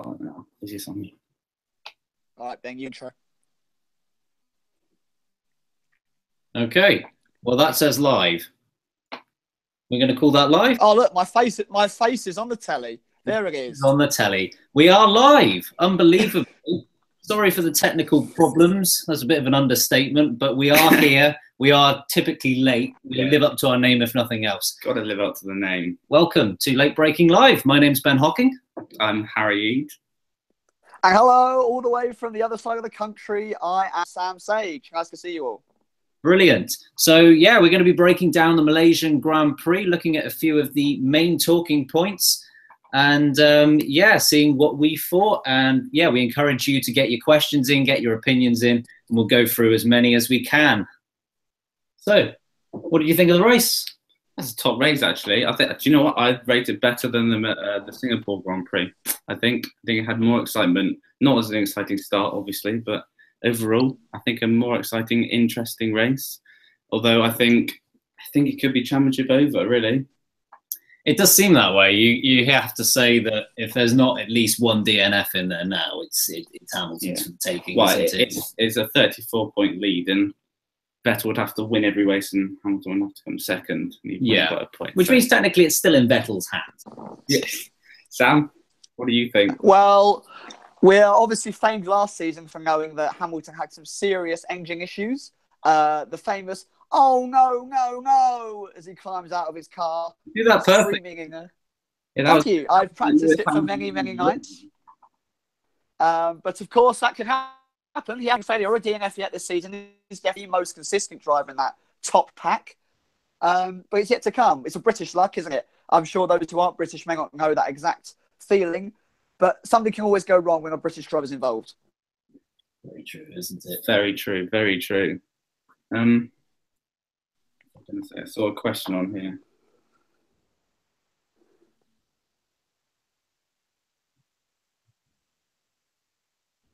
Oh, no. Is this on me? All right, Ben, you intro. Okay. Well, that says live. We're going to call that live? Oh, look, my face is on the telly. There it is. It's on the telly. We are live. Unbelievable. Sorry for the technical problems. That's a bit of an understatement, but we are here. We are typically late. We live up to our name, if nothing else. Got to live up to the name. Welcome to Late Breaking Live. My name's Ben Hocking. I'm Harry Eade. And hello, all the way from the other side of the country. I am Sam Sage. Nice to see you all. Brilliant. So, yeah, we're going to be breaking down the Malaysian Grand Prix, looking at a few of the main talking points and, seeing what we thought. And, yeah, we encourage you to get your questions in, get your opinions in, and we'll go through as many as we can. So, what did you think of the race? That's a top race, actually. I think. Do you know what? I rated better than the Singapore Grand Prix. I think it had more excitement. Not as an exciting start, obviously, but overall, I think a more exciting, interesting race. Although I think it could be championship over, really. It does seem that way. You have to say that if there's not at least one DNF in there now, it's Hamilton's for the taking. Well, it's a 34-point lead, and Vettel would have to win every race, and Hamilton would have to come second. Yeah, which means technically it's still in Vettel's hands. Yeah. Sam, what do you think? Well, we're obviously famed last season for knowing that Hamilton had some serious engine issues. The famous "Oh no, no, no!" as he climbs out of his car. Do that perfect. Thank you. I've practiced it for many, many nights. But of course, that could happen. He hasn't failed or a DNF yet this season. He's definitely the most consistent driver in that top pack. But it's yet to come. It's a British luck, isn't it? I'm sure those who aren't British may not know that exact feeling. But something can always go wrong when a British driver's involved. Very true, isn't it? Very true. Very true. I saw a question on here.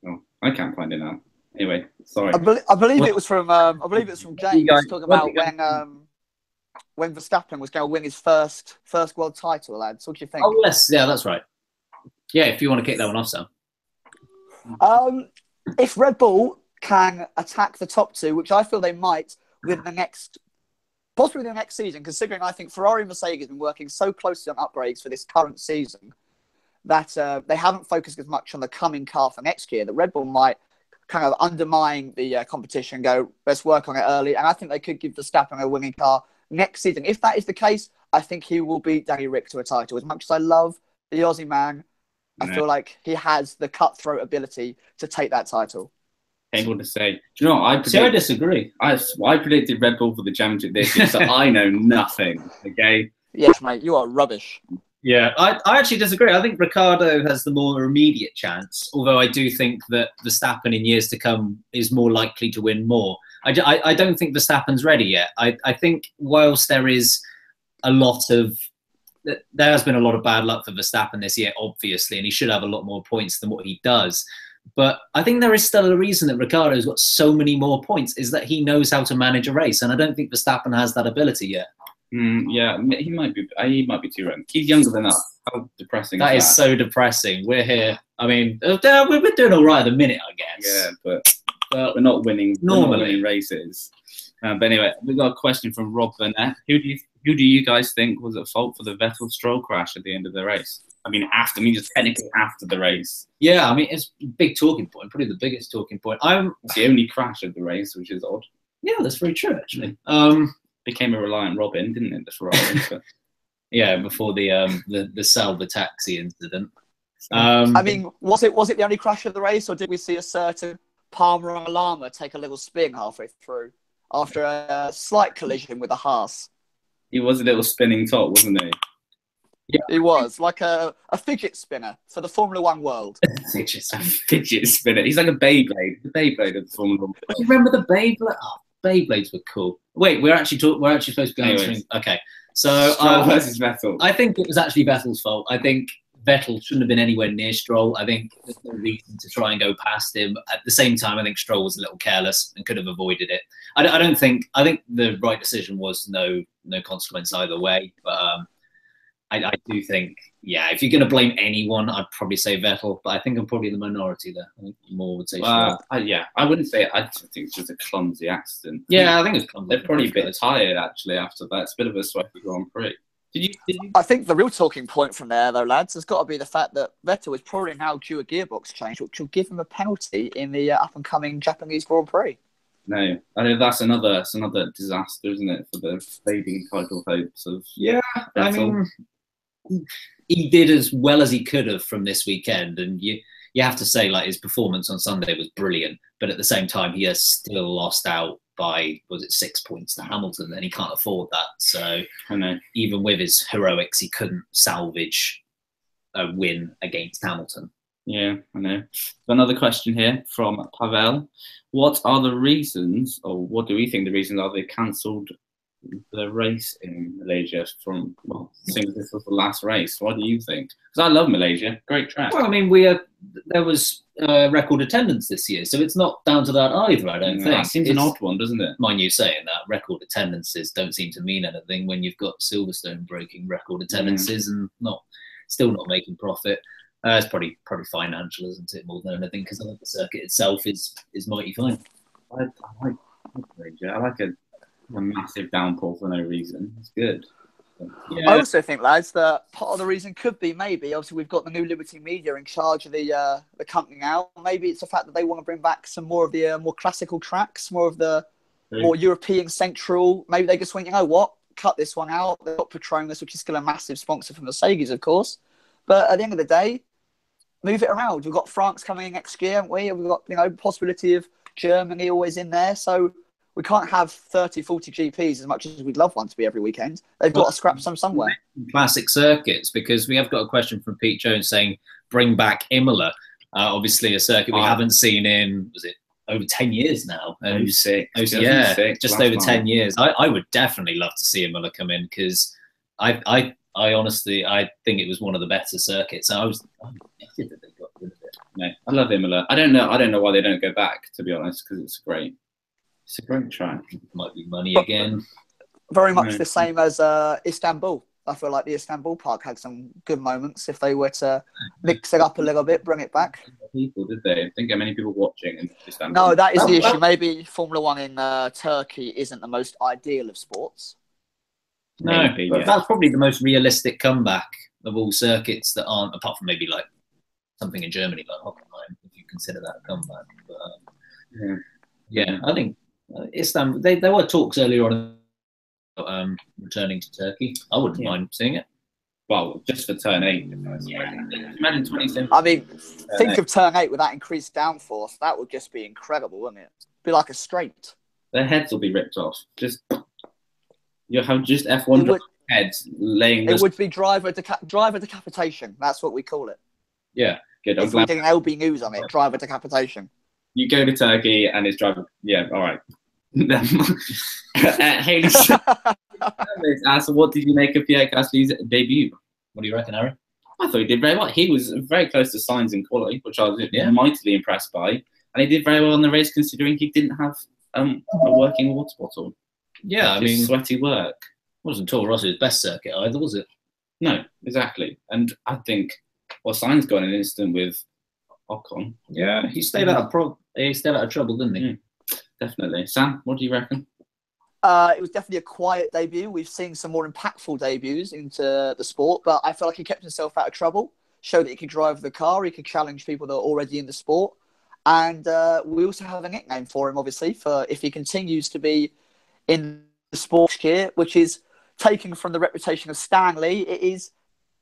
Oh, I can't find it now. Anyway, sorry. I believe it was from James talking about when Verstappen was going to win his first world title, lads. What do you think? Oh yes, yeah, that's right. Yeah, if you want to kick that one off, Sam. If Red Bull can attack the top two, which I feel they might possibly the next season, considering I think Ferrari and Mercedes have been working so closely on upgrades for this current season that they haven't focused as much on the coming car for next year, that Red Bull might kind of undermine the competition and go, let's work on it early. And I think they could give Verstappen a winning car next season. If that is the case, I think he will beat Danny Rick to a title. As much as I love the Aussie man, I feel like he has the cutthroat ability to take that title. Able to say, do you know what? I disagree. I predicted Red Bull for the championship this year, so I know nothing. Okay. Yes, mate, you are rubbish. Yeah, I actually disagree. I think Ricciardo has the more immediate chance, although I do think that Verstappen in years to come is more likely to win more. I don't think Verstappen's ready yet. I think whilst there is a lot of there has been a lot of bad luck for Verstappen this year, obviously, and he should have a lot more points than what he does. But I think there is still a reason that Ricciardo's got so many more points, is that he knows how to manage a race, and I don't think Verstappen has that ability yet. Yeah, he might be too young. He's younger than us. How depressing that is so depressing. We're here. I mean, we've been doing all right at the minute, I guess. Yeah, but we're not winning normally races. But anyway, we've got a question from Rob Burnett. Who do you guys think was at fault for the Vettel Stroll crash at the end of the race? Just technically after the race. Yeah, I mean, it's a big talking point, probably the biggest talking point. It's the only crash of the race, which is odd. Yeah, that's very true, actually. Became a reliant Robin, didn't it, the Ferrari? But... yeah, before the Salva taxi incident. I mean, was it the only crash of the race, or did we see a certain Palmer and Lama take a little spin halfway through after a slight collision with a Haas? He was a little spinning top, wasn't he? Yeah, he was like a fidget spinner for the Formula One world. Fidget spinner. He's like a Beyblade. The Beyblade of the Formula One. Do you remember the Beyblade? Oh, Beyblades were cool. Wait, we're actually supposed to be answering. Okay, so Stroll versus Vettel. I think it was actually Vettel's fault. I think Vettel shouldn't have been anywhere near Stroll. I think there's no reason to try and go past him. At the same time, I think Stroll was a little careless and could have avoided it. I think the right decision was no consequence either way. But I do think, yeah, if you're going to blame anyone, I'd probably say Vettel, but I think I'm probably the minority there. I think more would say Stroll. Yeah, I wouldn't say it. I just think it's just a clumsy accident. Yeah, I think it's clumsy. They're probably a bit tired, actually, after that. It's a bit of a sweaty Grand Prix. Did you? I think the real talking point from there, though, lads, has got to be the fact that Vettel is probably now due a gearbox change, which will give him a penalty in the up-and-coming Japanese Grand Prix. No, I mean that's another disaster, isn't it, for the fading title hopes of? Yeah, Vettel. I mean, he did as well as he could have from this weekend, and you have to say, like, his performance on Sunday was brilliant, but at the same time, he has still lost out by, was it 6 points to Hamilton, and he can't afford that. So I know, even with his heroics, he couldn't salvage a win against Hamilton. Yeah, I know. Another question here from Pavel. What are the reasons, or what do we think the reasons are they cancelled the race in Malaysia from, well, since this was the last race? What do you think? Because I love Malaysia. Great track. Well, I mean, there was record attendance this year, so it's not down to that either, I don't think. That seems an odd one, doesn't it? Mind you saying that, record attendances don't seem to mean anything when you've got Silverstone breaking record attendances and still not making profit. It's probably financial, isn't it, more than anything? Because I think the circuit itself is mighty fine. I like Malaysia. I like a massive downpour for no reason. It's good. Yeah. I also think, lads, that part of the reason could be maybe, obviously, we've got the new Liberty Media in charge of the company now. Maybe it's the fact that they want to bring back some more of the more classical tracks, more of the more European central. Maybe they just think, you know what, cut this one out. They've got Petronas, which is still a massive sponsor for Mercedes, of course. But at the end of the day, move it around. We've got France coming in next year, haven't we? We've got, possibility of Germany always in there. So we can't have 30, 40 GPs as much as we'd love one to be every weekend. They've got to scrap some somewhere. Classic circuits, because we have got a question from Pete Jones saying, bring back Imola. Obviously a circuit we haven't seen in, was it over 10 years now? 06. Yeah, just over 10 years. I would definitely love to see Imola come in, because I honestly, I think it was one of the better circuits. I'm excited that they got rid of it. No, I love Imola. I don't know why they don't go back, to be honest, because it's great. It's a great track. Might be money again. Very much the same as Istanbul. I feel like the Istanbul Park had some good moments. If they were to mix it up a little bit, bring it back. People, did they? I didn't get many people watching in Istanbul. No, that is the issue. Maybe Formula One in Turkey isn't the most ideal of sports. No, but that's probably the most realistic comeback of all circuits that aren't, apart from maybe like something in Germany like Hockenheim, if you consider that a comeback. But yeah, I think Istanbul. There were talks earlier on about returning to Turkey. I wouldn't mind seeing it. Well, just for turn 8. Imagine 27. I mean, think of turn 8 with that increased downforce. That would just be incredible, wouldn't it? Be like a straight. Their heads will be ripped off. You have just F1 heads laying. It would be driver decapitation. That's what we call it. Yeah, good. If we did an LB News on it, driver decapitation. You go to Turkey and it's driver. Yeah, all right. Haley asked, what did you make of Pierre Gasly's debut? What do you reckon, Harry? I thought he did very well. He was very close to Sainz in quality, which I was mightily impressed by. And he did very well in the race, considering he didn't have a working water bottle. Yeah, I mean, sweaty work. Wasn't Toro Rosso's best circuit either, was it? No, exactly. And I think, well, Sainz got an instant with Ocon. Yeah, he stayed out of trouble, didn't he? Yeah, definitely. Sam, what do you reckon? It was definitely a quiet debut. We've seen some more impactful debuts into the sport, but I felt like he kept himself out of trouble, showed that he could drive the car, he could challenge people that are already in the sport. And we also have a nickname for him, obviously, for if he continues to be in the sports gear, which is taken from the reputation of Stan Lee. It is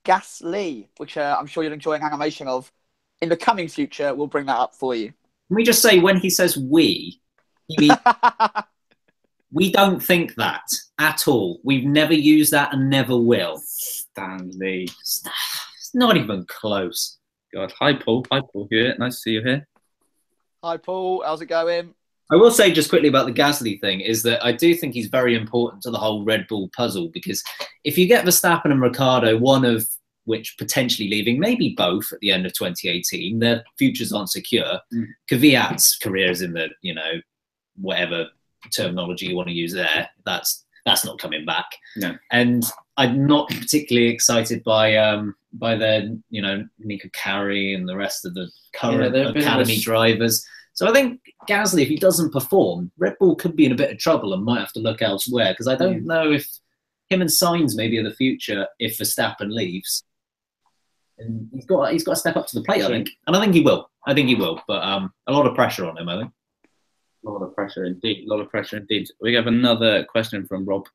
Gasly, which I'm sure you'll enjoy an animation of. In the coming future, we'll bring that up for you. Can we just say, when he says we, he means we don't think that at all. We've never used that and never will. Stan Lee. It's not even close. God. Hi, Paul. Hi, Paul. Here. Nice to see you here. Hi, Paul. How's it going? I will say just quickly about the Gasly thing is that I do think he's very important to the whole Red Bull puzzle, because if you get Verstappen and Ricciardo, one of which potentially leaving, maybe both at the end of 2018, their futures aren't secure. Kvyat's career is in the, whatever terminology you want to use there. That's That's not coming back. No. And I'm not particularly excited by the Nico Carey and the rest of the current academy drivers. So I think Gasly, if he doesn't perform, Red Bull could be in a bit of trouble and might have to look elsewhere, because I don't know if him and Sainz maybe are the future if Verstappen leaves. And he's got to step up to the plate, I think. And I think he will. But a lot of pressure on him, I think. A lot of pressure indeed. We have another question from Rob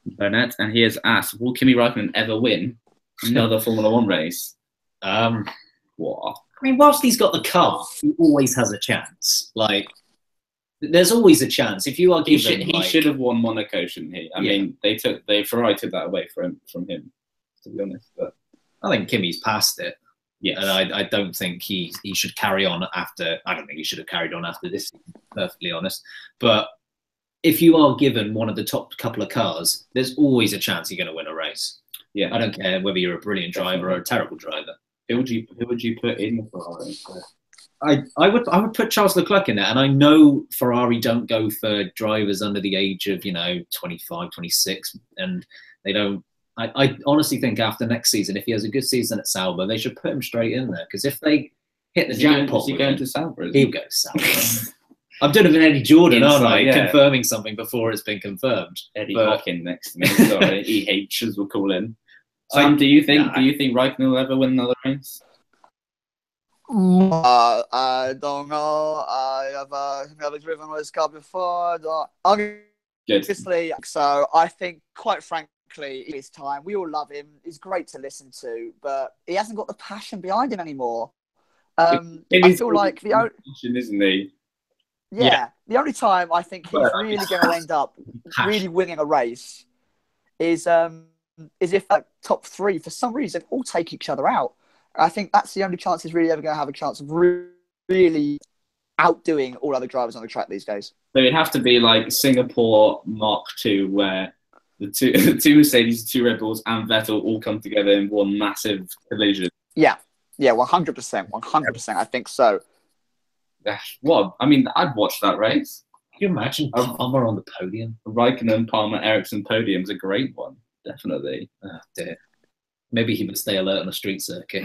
Burnett, and he has asked, will Kimi Räikkönen ever win another Formula One race? What? I mean, whilst he's got the car, he always has a chance. Like, there's always a chance. If you are given, he should have won Monaco, shouldn't he? I mean, Ferrari took that away from him, to be honest. But I think Kimi's past it. Yes. And I don't think he should carry on after. I don't think he should have carried on after this, perfectly honest. But if you are given one of the top couple of cars, there's always a chance you're going to win a race. Yeah. I don't care whether you're a brilliant driver or a terrible driver. Who would you put in the Ferrari? I would put Charles Leclerc in there, and I know Ferrari don't go for drivers under the age of 25, 26, and they don't. I honestly think after next season, if he has a good season at Sauber, they should put him straight in there, because if they hit the jackpot, is he going to Sauber? He'll go to Sauber. I'm doing an Eddie Jordan, aren't I? Yeah. Confirming something before it's been confirmed. Eddie Hockin next to me. Sorry, EH as we'll call him. Sam, do you think Räikkönen will ever win another race? I don't know. I have never driven a race car before. Obviously, so I think, quite frankly, it's time. We all love him. He's great to listen to, but he hasn't got the passion behind him anymore. I feel like the only passion, isn't he? Yeah, the only time I think he's really going to end up really winning a race is if that top three, for some reason, all take each other out. I think that's the only chance he's really ever going to have a chance of really outdoing all other drivers on the track these days. So it'd have to be like Singapore Mark II, where the two Mercedes, two Red Bulls, and Vettel all come together in one massive collision. Yeah, 100%. I think so. What? I mean, I'd watch that race. Can you imagine Palmer on the podium? Raikkonen, Palmer, Ericsson podium's a great one. Definitely. Oh, dear. Maybe he would stay alert on a street circuit.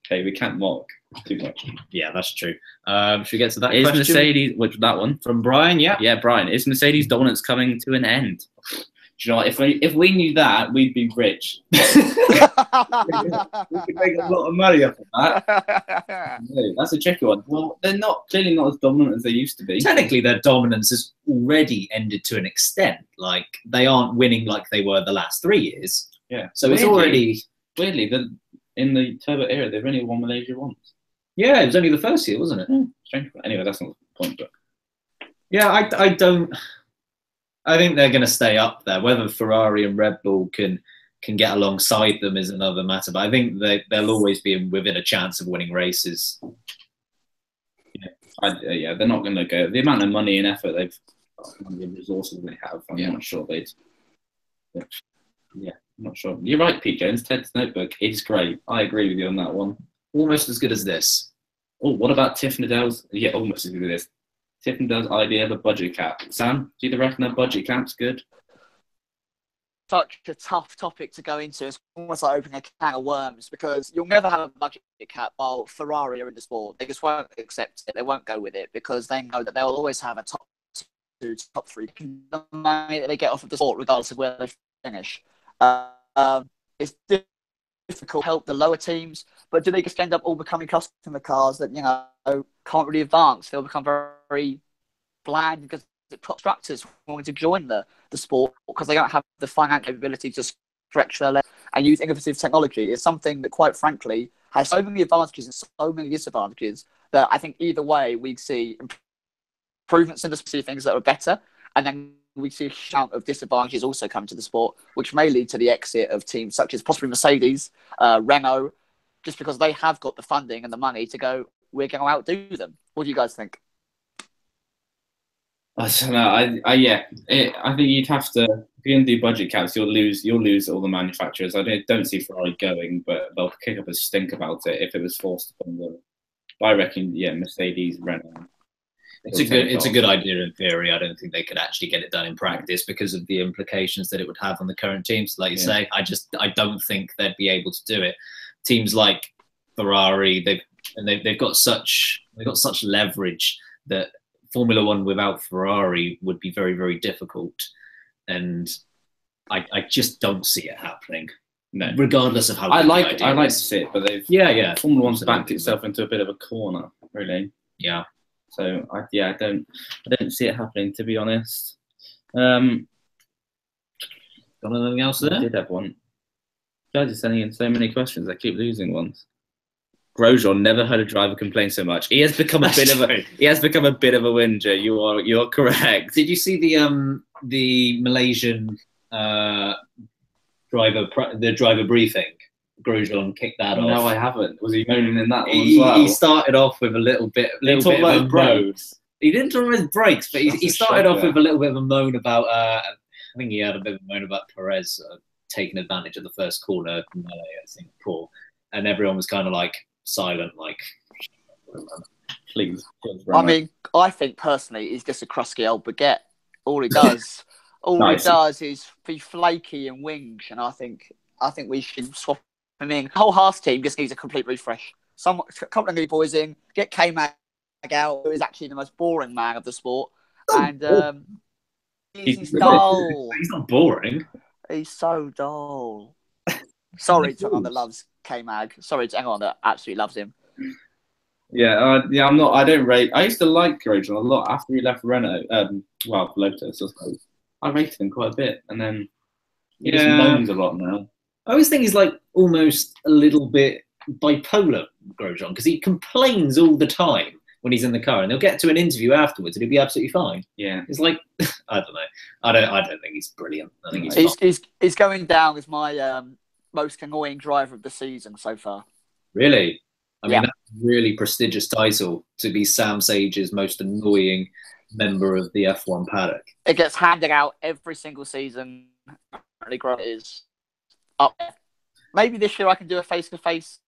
Okay, we can't mock too much. Yeah, that's true. Should we get to that question? Is Mercedes, that one? From Brian, yeah. Yeah, Brian. Is Mercedes dominance coming to an end? Do you know what? If we knew that, we'd be rich. We could make a lot of money off of that. No, that's a tricky one. Well, they're clearly not as dominant as they used to be. Technically, their dominance has already ended to an extent. Like, they aren't winning like they were the last 3 years. Yeah. So it's already... Weirdly, in the turbo era, they've only won Malaysia once. Yeah, it was only the first year, wasn't it? Strange. Anyway, that's not the point. But yeah, I don't... I think they're going to stay up there. Whether Ferrari and Red Bull can get alongside them is another matter. But I think they'll always be within a chance of winning races. Yeah, they're not going to go. The amount of money and effort they've got, the resources they have, I'm not sure they'd. Yeah, I'm not sure. You're right, Pete Jones. Ted's Notebook is great. I agree with you on that one. Almost as good as this. Oh, what about Tiff Nadell's? Yeah, almost as good as this. Tiff Nadell's idea of a budget cap. Sam, do you reckon a budget cap's good? Such a tough topic to go into. It's almost like opening a can of worms, because you'll never have a budget cap while Ferrari are in the sport. They just won't accept it. They won't go with it, because they know that they'll always have a top 2, top 3. The money that they get off of the sport, regardless of where they finish. It's difficult to help the lower teams, but do they just end up all becoming customer cars that can't really advance? They'll become very bland because the top structures wanting to join the sport because they don't have the financial ability to stretch their legs and use innovative technology. It's something that, quite frankly, has so many advantages and so many disadvantages that I think either way we'd see improvements in the specific things that are better, and then we see a shout of disadvantages also come to the sport, which may lead to the exit of teams such as possibly Mercedes, Renault, just because they have got the funding and the money to go, we're going to outdo them. What do you guys think? I don't know. I think you'd have to, if you're going to do budget caps, you'll lose all the manufacturers. I don't see Ferrari going, but they'll kick up a stink about it if it was forced upon them. But I reckon, Mercedes, Renault. It's a good idea in theory. I don't think they could actually get it done in practice because of the implications that it would have on the current teams. Like you say, I don't think they'd be able to do it. Teams like Ferrari, they've got such leverage that Formula One without Ferrari would be very, very difficult, and I just don't see it happening. No, regardless of how I like to see it, but they've Formula One's backed itself into a bit of a corner, really. Yeah. So I don't see it happening, to be honest. Got anything else there? I did have one. Guys are sending in so many questions. I keep losing ones. Grosjean, never heard a driver complain so much. He has become a bit of a whinger. You're correct. Did you see the Malaysian driver briefing? Grosjean kicked that off. No, I haven't. Was he moaning in that one as well? He started off with a little bit of a moan. He didn't talk about his brakes, but he started off with a little bit of a moan about. I think he had a bit of a moan about Perez taking advantage of the first corner in Malay at Singapore, and everyone was kind of like silent, like, please. I mean, I think personally he's just a crusty old baguette. All he does, he does is be flaky and whinge, and I think we should swap him in. The whole Haas team just needs a complete refresh. A couple of new boys in, get K-Mag out, who is actually the most boring man of the sport, and he's dull. He's not boring. He's so dull. Sorry to anyone that loves K-Mag. Sorry to anyone that absolutely loves him. Yeah, I'm not. I don't rate. I used to like Grosjean a lot after he left Renault. Lotus, I suppose. I rated him quite a bit, and then he just moans a lot now. I always think he's like almost a little bit bipolar, Grosjean, because he complains all the time when he's in the car, and he'll get to an interview afterwards, and he'll be absolutely fine. Yeah, it's like I don't know. I don't think he's brilliant. I think he's going down as my most annoying driver of the season so far. Really? I mean, that's a really prestigious title to be Sam Sage's most annoying member of the F1 paddock. It gets handed out every single season. Really great is up there. Maybe this year I can do a face-to-face.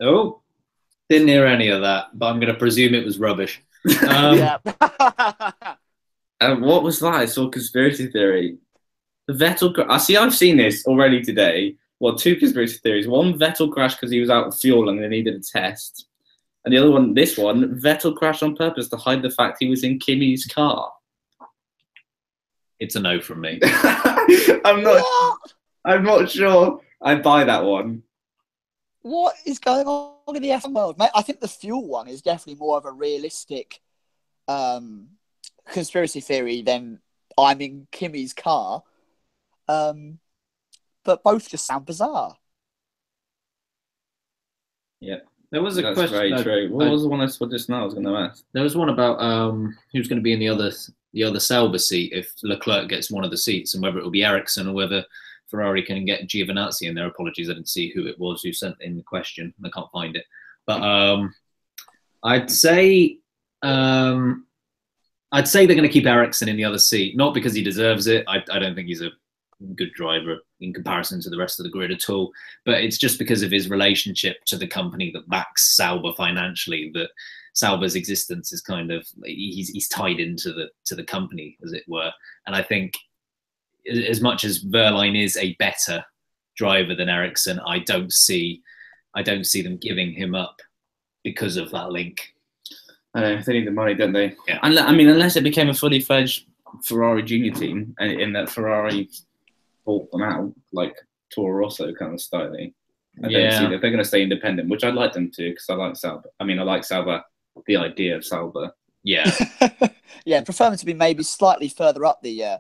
Oh, didn't hear any of that, but I'm going to presume it was rubbish. Yeah. What was that? I saw conspiracy theory. The Vettel. I've seen this already today. Well, two conspiracy theories. One, Vettel crashed because he was out of fuel and they needed a test. And the other one, Vettel crashed on purpose to hide the fact he was in Kimi's car. It's a no from me. I'm not sure I buy that one. What is going on in the F1 world? Mate, I think the fuel one is definitely more of a realistic conspiracy theory than I'm in Kimi's car. But both just sound bizarre. Yeah. There was a That's question. Very true. What was the one I saw just now? I was going to ask. There was one about who's going to be in the other Sauber seat if Leclerc gets one of the seats, and whether it will be Ericsson or whether Ferrari can get Giovinazzi in there. Apologies, I didn't see who it was who sent in the question. I can't find it. But I'd say they're going to keep Ericsson in the other seat, not because he deserves it. I don't think he's a good driver in comparison to the rest of the grid at all, but it's just because of his relationship to the company that backs Sauber financially, that Sauber's existence is kind of, he's tied into the company, as it were. And I think as much as Wehrlein is a better driver than Ericsson, I don't see them giving him up because of that link. I know, they need the money, don't they? Yeah. Unless it became a fully fledged Ferrari junior team, and in that Ferrari bought them out, like Toro Rosso kind of styling. I don't see that they're going to stay independent, which I'd like them to, because I like Sauber. I like Sauber, the idea of Sauber. Yeah. Yeah, prefer them to be maybe slightly further up the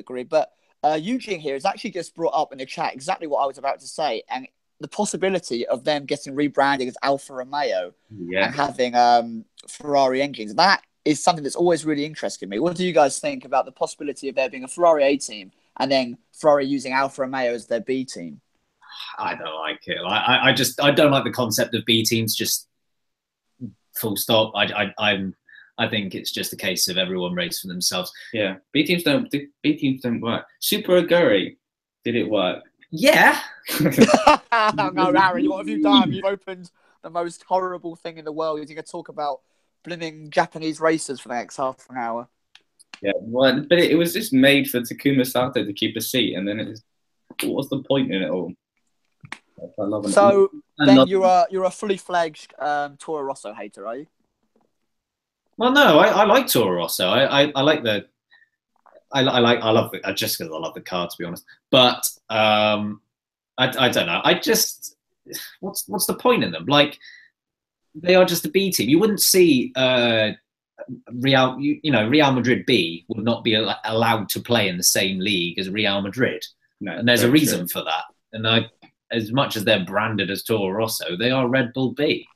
grid. But Eugene here has actually just brought up in the chat exactly what I was about to say, and the possibility of them getting rebranded as Alfa Romeo and having Ferrari engines. That is something that's always really interested me. What do you guys think about the possibility of there being a Ferrari A team and then Ferrari using Alfa Romeo as their B team? I don't like it. I don't like the concept of B teams. Just full stop. I think it's just a case of everyone race for themselves. Yeah, B teams don't work. Super Aguri, did it work? Yeah. No, Aaron, what have you done? You've opened the most horrible thing in the world. You're going to talk about blooming Japanese racers for the next half an hour. Yeah, well, but it was just made for Takuma Sato to keep a seat, and then what's the point in it all? I love it. So then you're a fully fledged Toro Rosso hater, are you? Well, no, I like Toro Rosso. I like the. I love it just because I love the car, to be honest. But I don't know. I just what's the point in them? Like, they are just a B team. You wouldn't see Real Madrid B would not be allowed to play in the same league as Real Madrid. No, and there's a reason for that. And as much as they're branded as Toro Rosso, they are Red Bull B.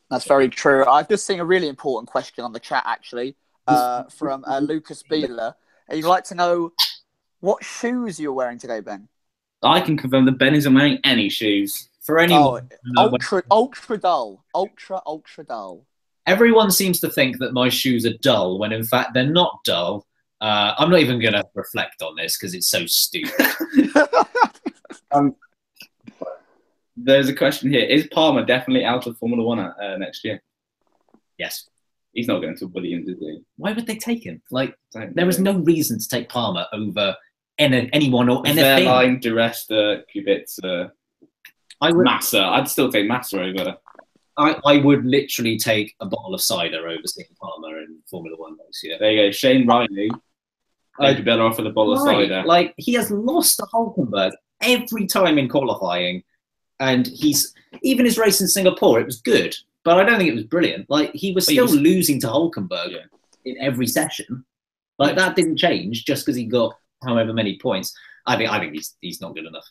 That's very true. I've just seen a really important question on the chat, actually, from Lucas Beeler. He'd like to know what shoes you're wearing today, Ben. I can confirm that Ben isn't wearing any shoes. For anyone, ultra dull. Ultra dull. Everyone seems to think that my shoes are dull when in fact they're not dull. I'm not even going to reflect on this because it's so stupid. There's a question here. Is Palmer definitely out of Formula One next year? Yes. He's not going to Williams, is he? Why would they take him? Like, there was no reason to take Palmer over anyone or anything. Fairline, Duresta, Kubica, Massa. I'd still take Massa over. I would literally take a bottle of cider over seeing Palmer in Formula One next year. There you go. Shane Riley. I'd be better off with a bottle of cider. Like, he has lost to Hulkenberg every time in qualifying. And even his race in Singapore, it was good. But I don't think it was brilliant. Like, he was still losing to Hulkenberg in every session. Like, that didn't change just because he got however many points. I think he's not good enough.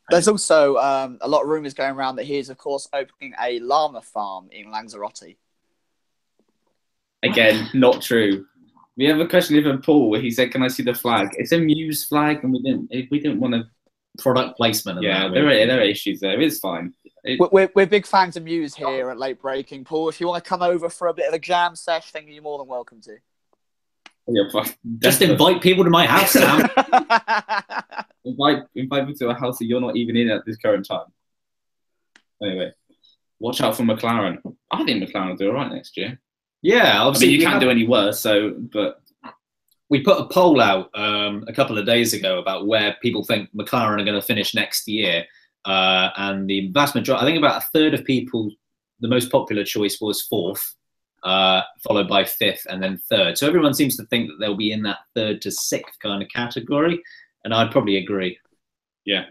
There's also a lot of rumours going around that he is, of course, opening a llama farm in Lanzarote. Again, not true. We have a question from Paul where he said, "Can I see the flag?" It's a Muse flag, and we didn't want to product placement. Yeah, there are issues there. It's fine. We're big fans of Muse here at Late Breaking, Paul. If you want to come over for a bit of a jam sesh, then you're more than welcome to. Yeah, just invite people to my house, Sam. invite people to a house that you're not even in at this current time. Anyway, watch out for McLaren. I think McLaren will do all right next year. Yeah, obviously you can't do any worse. But we put a poll out a couple of days ago about where people think McLaren are going to finish next year, and the vast majority, I think about a third of people, the most popular choice was fourth. Followed by fifth and then third. So everyone seems to think that they'll be in that third to sixth kind of category, and I'd probably agree. Yeah,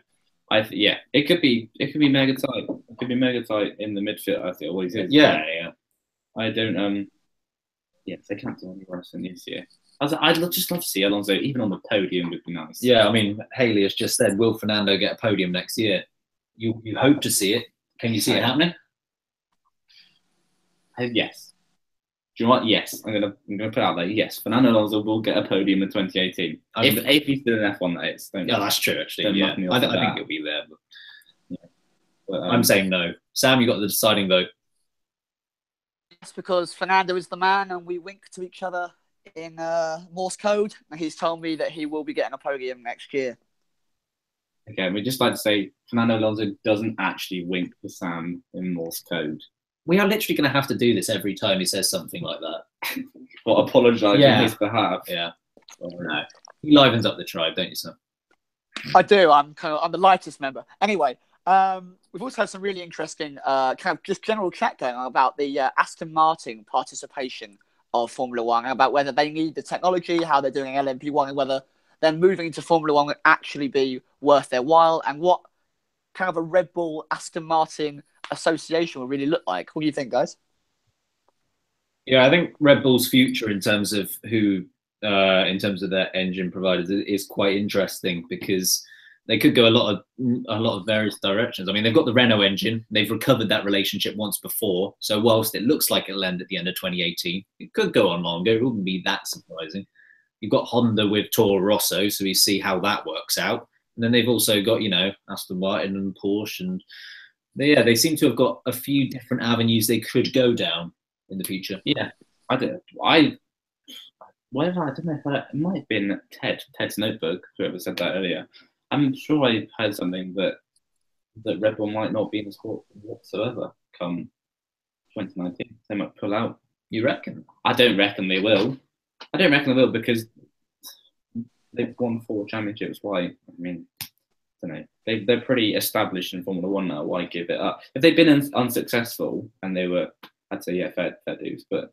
it could be mega tight. It could be mega tight in the midfield. I think always is. Yeah. I don't. Yes, they can't do any worse than this year. I'd just love to see Alonso even on the podium. Would be nice. Yeah, I mean, Haley has just said, "Will Fernando get a podium next year?" You hope to see it. Can you see it happening? Yes. Do you know what? Yes, I'm gonna put it out there. Yes, Fernando Alonso will get a podium in 2018 if he's still in F1. That is. Yeah, that's true. Actually, yeah, I think he'll be there. But, yeah. But, I'm saying no. Sam, you got the deciding vote. It's because Fernando is the man, and we wink to each other in Morse code. And he's told me that he will be getting a podium next year. Okay, we'd just like to say Fernando Alonso doesn't actually wink to Sam in Morse code. We are literally going to have to do this every time he says something like that. Or apologise on his behalf. Yeah. No. He livens up the tribe, don't you, Sam? I do. I'm the lightest member. Anyway, we've also had some really interesting kind of just general chat going on about the Aston Martin participation of Formula One, and about whether they need the technology, how they're doing LMP1, and whether then moving into Formula One would actually be worth their while, and what kind of a Red Bull Aston Martin association will really look like. What do you think, guys? Yeah, I think Red Bull's future in terms of in terms of their engine providers is quite interesting, because they could go a lot of various directions. I mean, they've got the Renault engine. They've recovered that relationship once before. So whilst it looks like it'll end at the end of 2018, it could go on longer. It wouldn't be that surprising. You've got Honda with Toro Rosso, so we see how that works out. And then they've also got, Aston Martin and Porsche, and they seem to have got a few different avenues they could go down in the future. Yeah, I don't know if it might have been Ted's Notebook, whoever said that earlier. I'm sure I heard something that Red Bull might not be in the sport whatsoever come 2019. They might pull out. You reckon? I don't reckon they will. I don't reckon they will because they've won 4 championships. Why? I mean, I don't know. They're pretty established in Formula One now. Why give it up? If they've been unsuccessful and they were, I'd say yeah, fair dues. But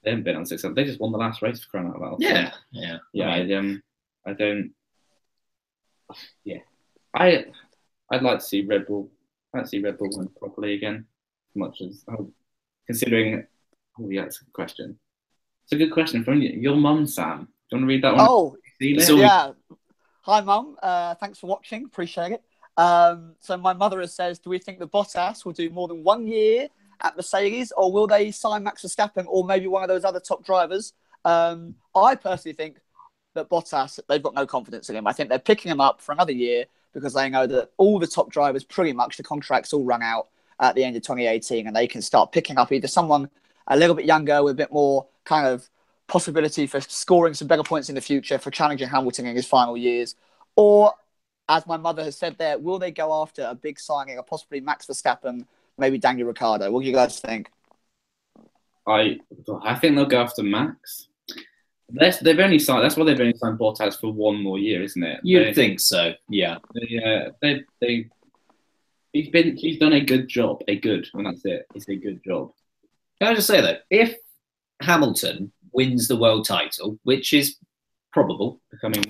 they haven't been unsuccessful. They just won the last race for crying out loud. Yeah, yeah. I don't. Yeah, I'd like to see Red Bull. I'd like to see Red Bull win properly again. As much as considering. Oh yeah, it's a good question. It's a good question from you. Your mum, Sam. Do you want to read that one? Oh, yeah. Hi, Mum. Thanks for watching. Appreciate it. So my mother says, do we think that Bottas will do more than 1 year at Mercedes, or will they sign Max Verstappen or maybe one of those other top drivers? I personally think that Bottas, they've got no confidence in him. I think they're picking him up for another year because they know that all the top drivers, pretty much the contracts all run out at the end of 2018, and they can start picking up either someone a little bit younger with a bit more kind of possibility for scoring some better points in the future, for challenging Hamilton in his final years, or, as my mother has said there, will they go after a big signing of possibly Max Verstappen, maybe Daniel Ricciardo? What do you guys think? I think they'll go after Max. They've only signed. That's why they've only signed Bottas for 1 more year, isn't it? You'd think so. Yeah. He's done a good job. And that's it. It's a good job. Can I just say though, if Hamilton wins the world title, which is probable,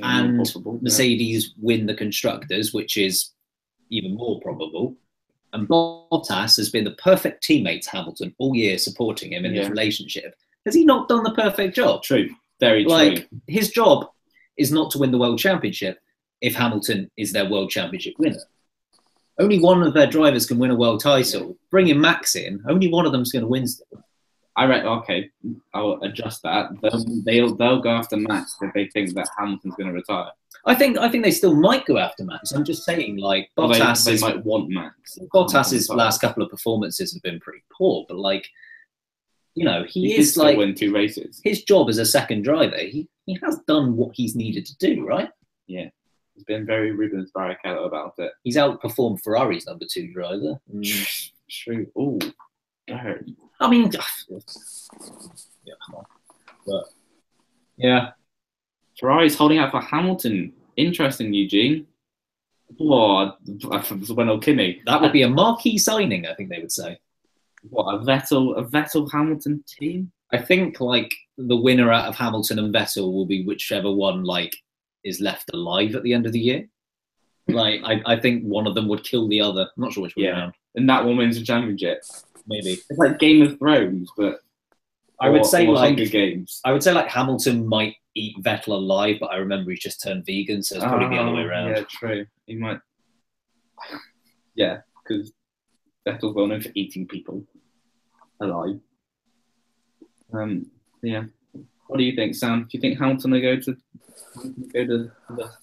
and Mercedes win the constructors, which is even more probable, and Bottas has been the perfect teammate to Hamilton all year, supporting him in his relationship, has he not done the perfect job? True. Very true. Like, his job is not to win the world championship if Hamilton is their world championship winner. Only one of their drivers can win a world title. Bringing Max in, only one of them's going to win still. Okay, I'll adjust that. They'll go after Max if they think that Hamilton's going to retire. I think they still might go after Max. I'm just saying, like, Bottas, they might want Max. Bottas's last couple of performances have been pretty poor, but like, you know, he is like win 2 races. His job as a second driver, he has done what he's needed to do, right? Yeah. He's been very Rubens Barrichello about it. He's outperformed Ferrari's number 2 driver. True. Oh, I mean, yeah, come on. But yeah, Ferrari's holding out for Hamilton. Interesting, Eugene. Oh, when Kinney. That would be a marquee signing, I think they would say. What, a Vettel Hamilton team? I think like the winner out of Hamilton and Vettel will be whichever one like is left alive at the end of the year. Like I think one of them would kill the other. I'm not sure which way around. And that one wins the championship. Maybe it's like Game of Thrones, but I would say like Games. I would say like Hamilton might eat Vettel alive, but I remember he's just turned vegan, so it's probably the other way around. Yeah, true. He might. Yeah, because Vettel's well known for eating people alive. Yeah. What do you think, Sam? Do you think Hamilton will go to the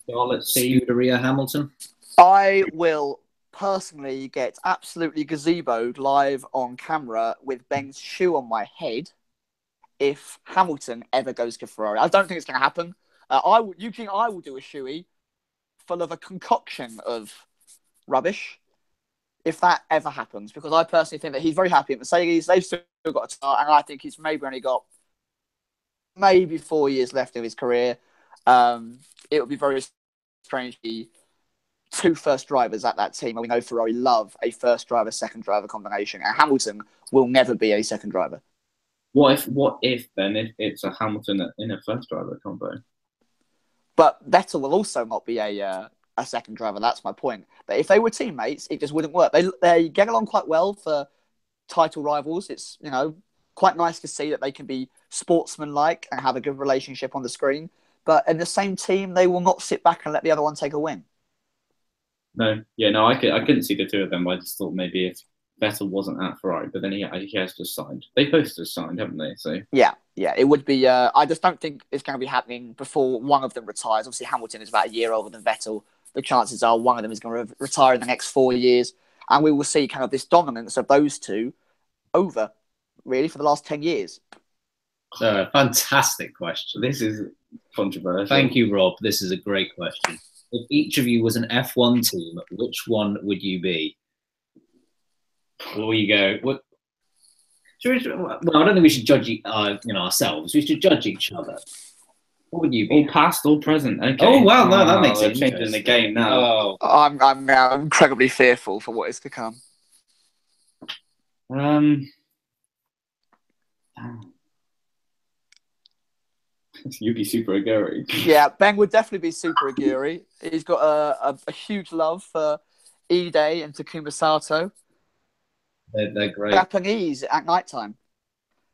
Scarlet Scuderia Hamilton? I will personally get absolutely gazeboed live on camera with Ben's shoe on my head if Hamilton ever goes to Ferrari. I don't think it's going to happen. I will do a shoey full of a concoction of rubbish if that ever happens, because I personally think that he's very happy at Mercedes. They've still got a start, and I think he's maybe only got 4 years left of his career. It would be very strange to be 2 first drivers at that team. And we know Ferrari love a first driver, second driver combination, and Hamilton will never be a second driver. What if it's a Hamilton in a first driver combo? But Vettel will also not be a second driver. That's my point. But if they were teammates, it just wouldn't work. They get along quite well for title rivals. It's, you know, quite nice to see that they can be sportsmanlike and have a good relationship on the screen. But in the same team, they will not sit back and let the other one take a win. No, I couldn't see the 2 of them. I just thought maybe if Vettel wasn't at Ferrari, but then he has just signed. They both just signed, haven't they? So yeah, it would be. I just don't think it's going to be happening before one of them retires. Obviously, Hamilton is about a year older than Vettel. The chances are one of them is going to retire in the next 4 years, and we will see kind of this dominance of those 2 over really for the last 10 years. Fantastic question. This is controversial. Thank you, Rob. This is a great question. If each of you was an F1 team, which one would you be? Before you go, Well, I don't think we should judge ourselves. We should judge each other. What would you be? All past, all present. Okay. Oh wow, no, that makes we're it changing the game now. Oh. I'm now incredibly fearful for what is to come. You'd be super aguri. Yeah, Ben would definitely be super aguri. He's got a huge love for Ide and Takuma Sato. They're great. Japanese at night time.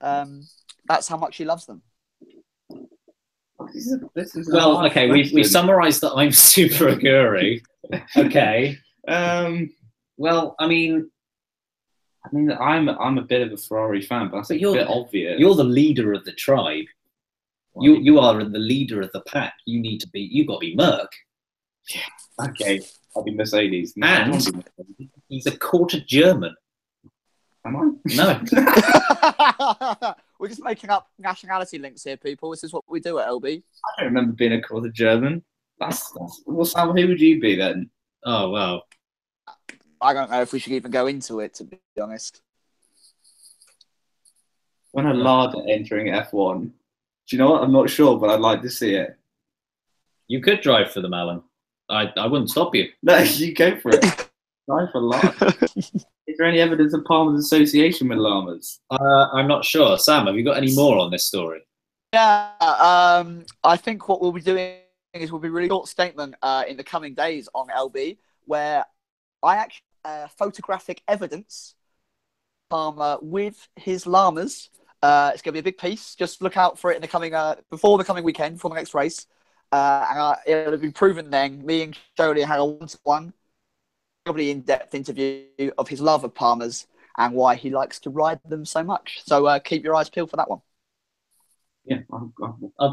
That's how much he loves them. This is Well, okay, we've summarised that I'm super aguri. Okay. Well, I mean, I'm a bit of a Ferrari fan, but I think it's a bit obvious. You're the leader of the tribe. You are the leader of the pack. You've got to be Merc. Yeah. Okay, I'll be Mercedes. No, And he's a quarter German. Am I? No. We're just making up nationality links here, people. This is what we do at LB. I don't remember being a quarter German. Who would you be then? Oh, well. I don't know if we should even go into it, to be honest. When a Lada entering F1, do you know what? I'm not sure, but I'd like to see it. You could drive for them, Alan. I wouldn't stop you. No, you go for it. Drive for Lada. Is there any evidence of Palmer's association with llamas? I'm not sure. Sam, have you got any more on this story? Yeah, I think what we'll be doing is we'll be really short statement in the coming days on LB, where I actually photographic evidence Palmer with his llamas. It's going to be a big piece. Just look out for it in the coming before the coming weekend, before the next race. And it'll be proven then. Me and Jolie had a one-to-one, probably in-depth interview of his love of Palmer's and why he likes to ride them so much. So keep your eyes peeled for that one. Yeah,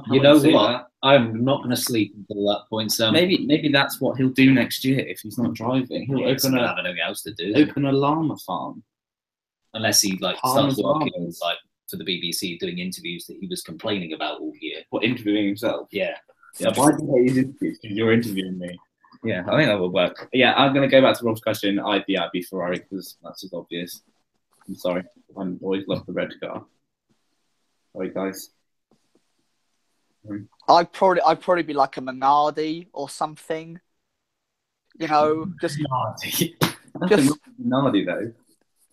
you know what? I'm not going to sleep until that point, Sam. Maybe that's what he'll do next year if he's not driving. He'll have anything else to do. Open a llama farm. Unless he starts working for the BBC doing interviews that he was complaining about all year. What, interviewing himself? Yeah. Why do you hate his interviews? Because you're interviewing me. Yeah, I think that would work. Yeah, I'm going to go back to Rob's question. I'd be Ferrari because that's just obvious. I'm sorry. I've always loved the red car. Sorry, guys. I'd probably be like a Minardi or something. You know, just Minardi though.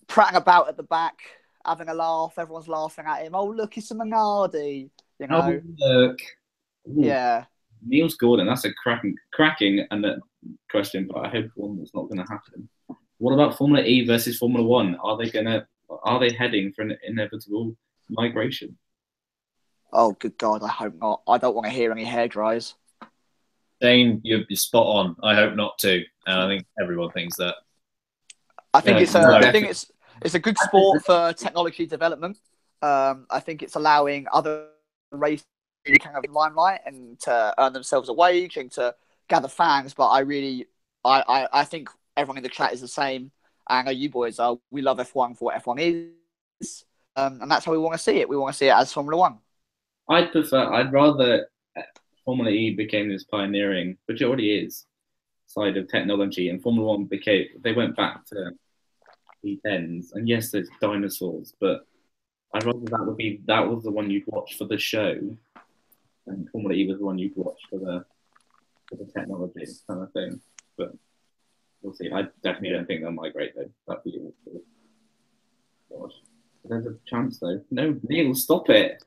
Prattling about at the back, having a laugh. Everyone's laughing at him. Oh, look, it's a Minardi. You know. Oh, look. Yeah. Niels Gordon. That's a cracking and question, but I hope one that's not going to happen. What about Formula E versus Formula One? Are they heading for an inevitable migration? Oh, good God, I hope not. I don't want to hear any hair dryers. Dane, you're spot on. I hope not too. And I think everyone thinks that. I think it's a good sport for technology development. I think it's allowing other races to kind of limelight and to earn themselves a wage and to gather fans. But I think everyone in the chat is the same. I know you boys are. We love F1 for what F1 is. And that's how we want to see it. We want to see it as Formula One. I'd rather Formula E became this pioneering, which it already is, side of technology, and Formula One they went back to the ends. And yes, there's dinosaurs, but I'd rather that was the one you'd watch for the show, and Formula E was the one you'd watch for the technology kind of thing. But we'll see. I definitely don't think they'll migrate though. That'd be awful. Gosh. There's a chance though. No, Neil, stop it.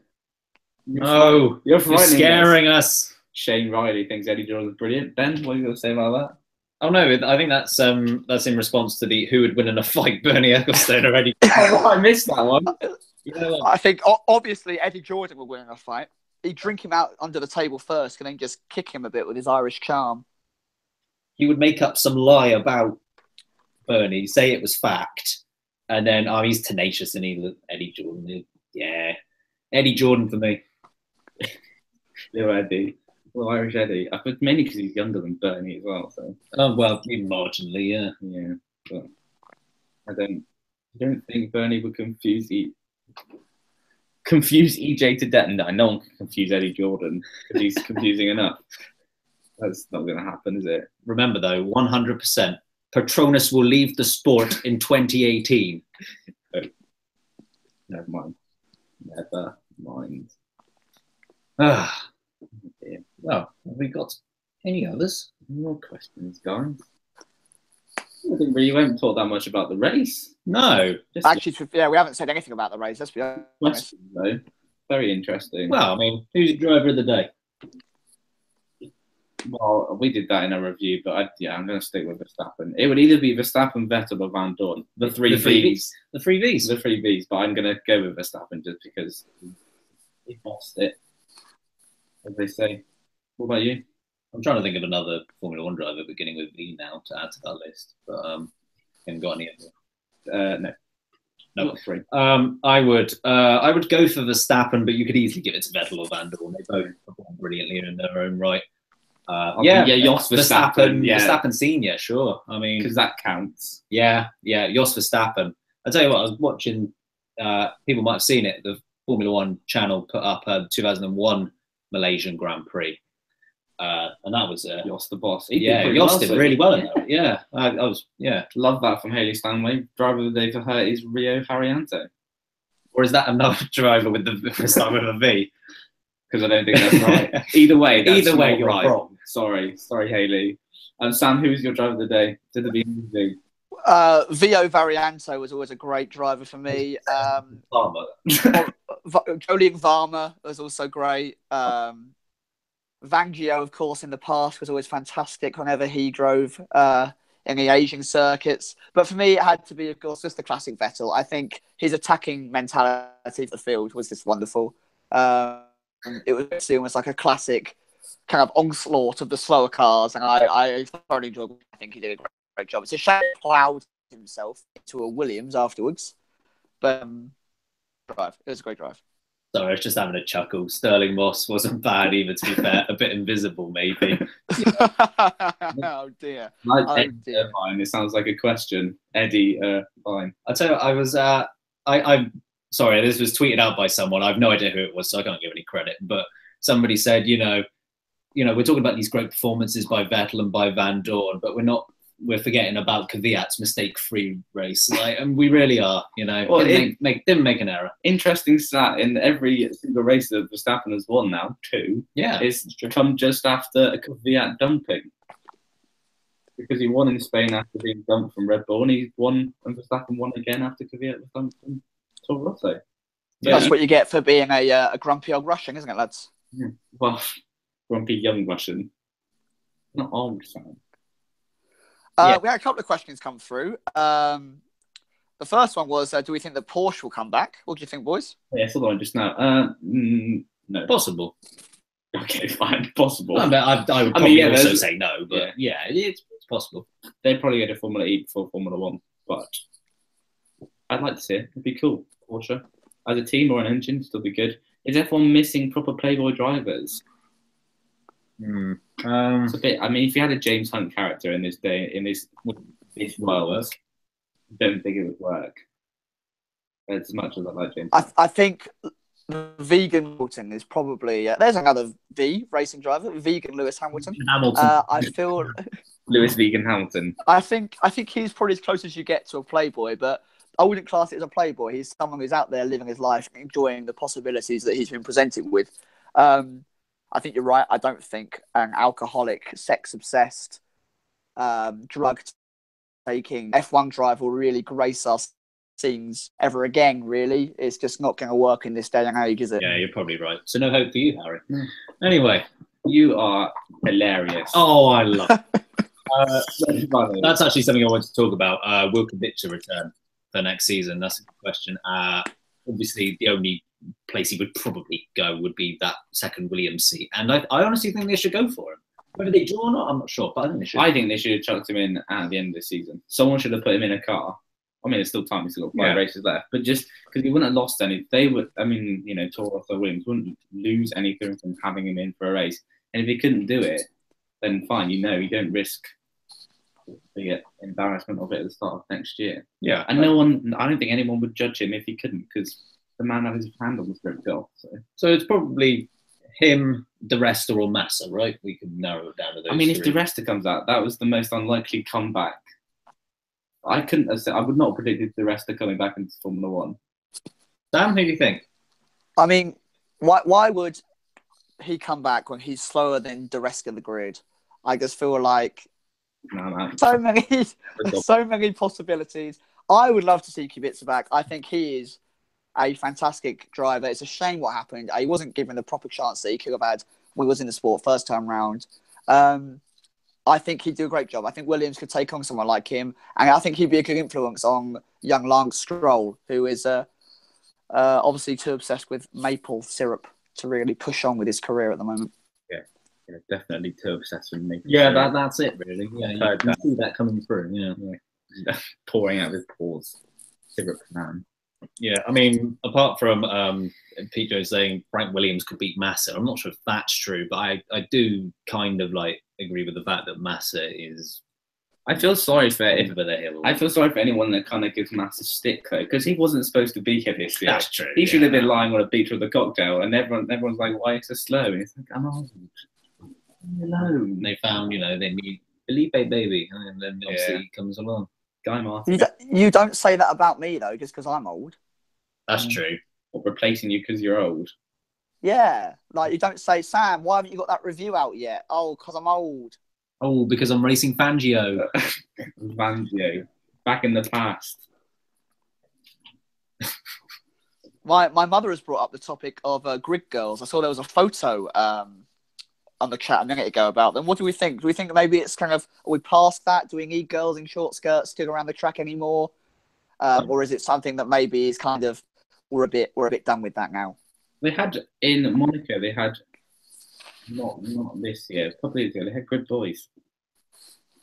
You're scaring us. Shane Riley thinks Eddie Jordan's brilliant. Ben, what are you going to say about that? Oh no, I think that's in response to the who would win in a fight, Bernie Ecclestone or Eddie. Oh, I missed that one. I think obviously Eddie Jordan will win in a fight. He'd drink him out under the table first and then just kick him a bit with his Irish charm. He would make up some lie about Bernie, say it was fact, and then he's tenacious and Eddie Jordan. Yeah, Eddie Jordan for me. Little Eddie. Well, Irish Eddie. I think mainly because he's younger than Bernie as well. So. Oh well, even marginally, yeah. Yeah, but I don't think Bernie would confuse EJ to death. No, no one can confuse Eddie Jordan because he's confusing enough. That's not going to happen, is it? Remember though, 100%. Petronas will leave the sport in 2018. Never mind. Never mind. Ah, Dear. well, have we got any others? More questions, guys. I didn't really won't talk that much about the race. No. Just Actually, yeah, we haven't said anything about the race. Let's be honest. questions, though. Very interesting. Well, I mean, who's your driver of the day? Well, we did that in a review, but I'm going to stick with Verstappen. It would either be Verstappen, Vettel, or Van Dorn. The three Vs. The three Vs. The three Vs, but I'm going to go with Verstappen just because he bossed it, as they say. What about you? I'm trying to think of another Formula One driver beginning with V now to add to that list, but haven't got any of them. No. Not three. I would go for Verstappen, but you could easily give it to Vettel or Van Dorn. They both perform brilliantly in their own right. Jos Verstappen. Yeah, Verstappen Senior, sure. I mean, because that counts. Yeah, Jos Verstappen. I tell you what, I was watching. People might have seen it. The Formula One channel put up a 2001 Malaysian Grand Prix, and that was Jos the boss. Jos did really well in that. Yeah, I was. Yeah, love that from Haley Stanley. Driver of the day for her is Rio Haryanto. Or is that another driver with the start with a V? Because I don't think that's right. Either way, you're right. wrong. Sorry, Haley. Sam, who's your driver of the day? Did it be Vio Varianto was always a great driver for me. Jolien Varma was also great. Vangio, of course, in the past was always fantastic whenever he drove in the Asian circuits. But for me, it had to be, of course, just the classic Vettel. I think his attacking mentality of the field was just wonderful. It was almost like a classic kind of onslaught of the slower cars, and I thoroughly enjoyed it. I think he did a great job. It's a shame he plowed himself into a Williams afterwards, but it was a great drive. Sorry, I was just having a chuckle. Sterling Moss wasn't bad either, to be fair. A bit invisible, maybe. Oh dear. Irvine. It sounds like a question. Eddie Irvine. I'll tell you what, I was I'm sorry, this was tweeted out by someone. I have no idea who it was, so I can't give any credit. But somebody said, we're talking about these great performances by Vettel and by Van Dorn, but we're forgetting about Kvyat's mistake-free race. And we really are, Well, didn't make an error. Interesting stat, in every single race that Verstappen has won now, 2, is come just after a Kvyat dumping. Because he won in Spain after being dumped from Red Bull, and Verstappen won again after Kvyat was dumped from Toro Rosso. That's what you get for being a grumpy old Russian, isn't it, lads? Yeah. Well, grumpy young Russian. Not old, Sam. We had a couple of questions come through. The first one was, do we think that Porsche will come back? What do you think, boys? Yeah, I saw the one just now. No. Possible. Okay, fine. Possible. I would probably also say no, but it's possible. They'd probably get a Formula E before Formula 1, but I'd like to see it. It'd be cool. Porsche. As a team or an engine, still be good. Is everyone missing proper Playboy drivers? It's a bit. I mean, if you had a James Hunt character in this world, I don't think it would work as much as I like James. I think vegan Hamilton is probably there's another V racing driver, vegan Lewis Hamilton. I feel Lewis Vegan Hamilton. I think he's probably as close as you get to a Playboy, but I wouldn't class it as a Playboy. He's someone who's out there living his life, enjoying the possibilities that he's been presented with. I think you're right. I don't think an alcoholic, sex-obsessed, drug-taking F1 driver will really grace our scenes ever again, really. It's just not going to work in this day and age, is it? Yeah, you're probably right. So no hope for you, Harry. Anyway. You are hilarious. Oh, I love it. That's actually something I wanted to talk about. Will Kubica return for next season? That's a good question. Obviously, the only place he would probably go would be that second Williams seat. And I honestly think they should go for him. Whether they do or not, I'm not sure, but I think they should. I think they should have chucked him in at the end of the season. Someone should have put him in a car. I mean, it's still time. He's still got 5 races left. But just because he wouldn't have lost any, they would, I mean, Toro Rosso Williams wouldn't lose anything from having him in for a race. And if he couldn't do it, then fine, you don't risk the embarrassment of it at the start of next year. Yeah. And I don't think anyone would judge him if he couldn't, because the man had his hand on the script off. So it's probably him, Di Resta, or Massa, right? We can narrow it down to those. I mean, if Di Resta comes out, that was the most unlikely comeback. I would not have predicted Di Resta coming back into Formula 1. Sam, who do you think? I mean, why would he come back when he's slower than the rest of the grid? I just feel like No. so many possibilities. I would love to see Kubica back. I think he is a fantastic driver. It's a shame what happened. He wasn't given the proper chance that he could have had when he was in the sport first time round. I think he'd do a great job. I think Williams could take on someone like him, and I think he'd be a good influence on young Lance Stroll, who is obviously too obsessed with maple syrup to really push on with his career at the moment. Yeah, definitely too obsessed with maple Yeah, syrup. that's it, really. Yeah, you can see that coming through. Yeah. Pouring out of his pores. Syrup man. Yeah, I mean, apart from Pete Joe saying Frank Williams could beat Massa, I'm not sure if that's true, but I do kind of like agree with the fact that Massa is. I feel sorry for over the hill. I feel sorry for anyone that kind of gives Massa stick though, because he wasn't supposed to be here this year. That's true. He should have been lying on a beach with a cocktail, and everyone's like, "Why is so slow?" And it's like, "I'm old." Alone. They found, they need Felipe Baby, and then obviously he comes along. Guy Martin. You don't say that about me though, just because I'm old. That's true. Or replacing you because you're old. Yeah, like you don't say, Sam, why haven't you got that review out yet? Oh, because I'm old. Oh, because I'm racing Fangio. Fangio. Back in the past. My mother has brought up the topic of grid girls. I saw there was a photo on the chat a minute ago about them. What do we think? Do we think maybe it's kind of, are we past that? Do we need girls in short skirts stood around the track anymore? Or is it something that maybe is kind of, we're a bit done with that now? They had in Monaco, they had not this year, probably this year, they had good boys.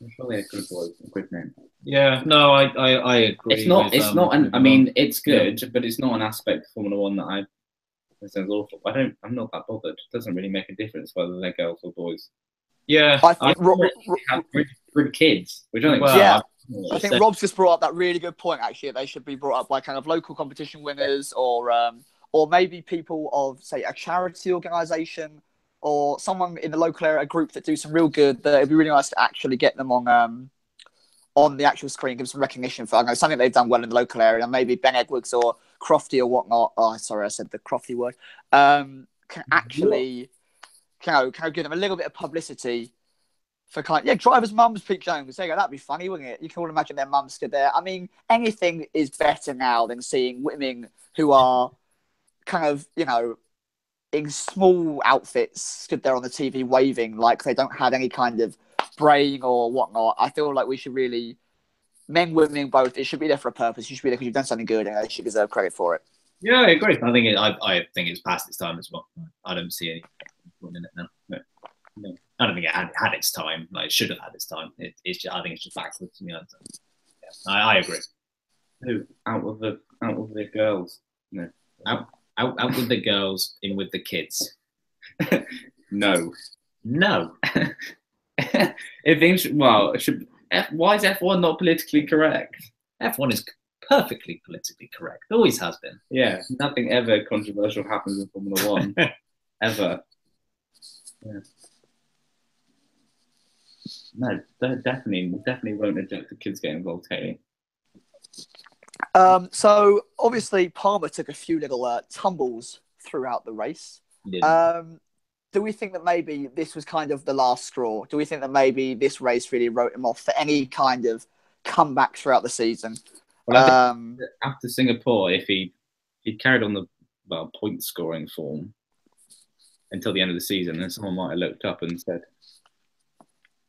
I'm sure they had good boys, good men. Yeah, no, I agree. I mean, it's good, but it's not an aspect of Formula One that it sounds awful. I'm not that bothered. It doesn't really make a difference whether they're girls or boys. Yeah, I have good kids, which I think. Well, yeah, I think Rob's just brought up that really good point. Actually, they should be brought up by kind of local competition winners, or maybe people of, say, a charity organisation or someone in the local area, a group that do some real good. That it'd be really nice to actually get them on the actual screen, give some recognition for something they've done well in the local area. Maybe Ben Edwards or Crofty or whatnot. Oh, sorry, I said the Crofty word. Can actually, kind of give them a little bit of publicity for drivers' mums, Pete Jones. There you go. That'd be funny, wouldn't it? You can all imagine their mums stood there. I mean, anything is better now than seeing women who are kind of, in small outfits stood there on the TV waving like they don't have any kind of brain or whatnot. I feel like we should really, men, women, both, it should be there for a purpose. You should be there because you've done something good and they should deserve credit for it. Yeah, I agree. I think it's past its time as well. I don't see any point in it now. No. I don't think it had its time. Like, it should have had its time. I think it's just backwards. I agree. Who out with the girls? No, out with the girls, in with the kids. No. Why is F1 not politically correct? F1 is perfectly politically correct. Always has been. Yeah, nothing ever controversial happens in Formula One. Ever. Yeah. No, definitely won't object to kids getting involved, Haley. So obviously Palmer took a few little tumbles throughout the race. Do we think that maybe this was kind of the last straw? Do we think that maybe this race really wrote him off for any kind of comeback throughout the season? Well, after Singapore, if he carried on the point scoring form until the end of the season, then someone might have looked up and said,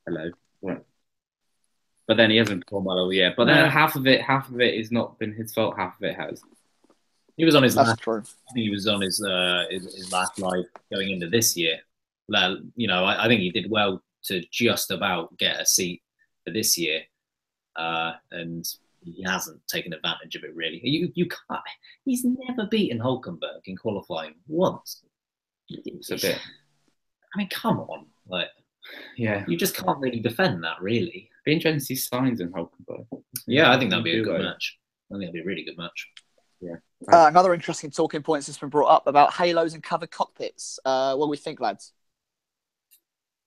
"Hello." Right. But then he hasn't performed well all year. But then half of it has not been his fault. Half of it has. He was on his That's last. true. He was on his last live going into this year. Well, I think he did well to just about get a seat for this year, and he hasn't taken advantage of it really. You can't. He's never beaten Hulkenberg in qualifying once. It's a bit. I mean, come on, yeah, you just can't really defend that, really. Be interesting to see signs in Hulkenberg. Yeah, I think that'd be a good match. I think that'd be a really good match. Yeah. Another interesting talking point that's been brought up about halos and covered cockpits. What do we think, lads?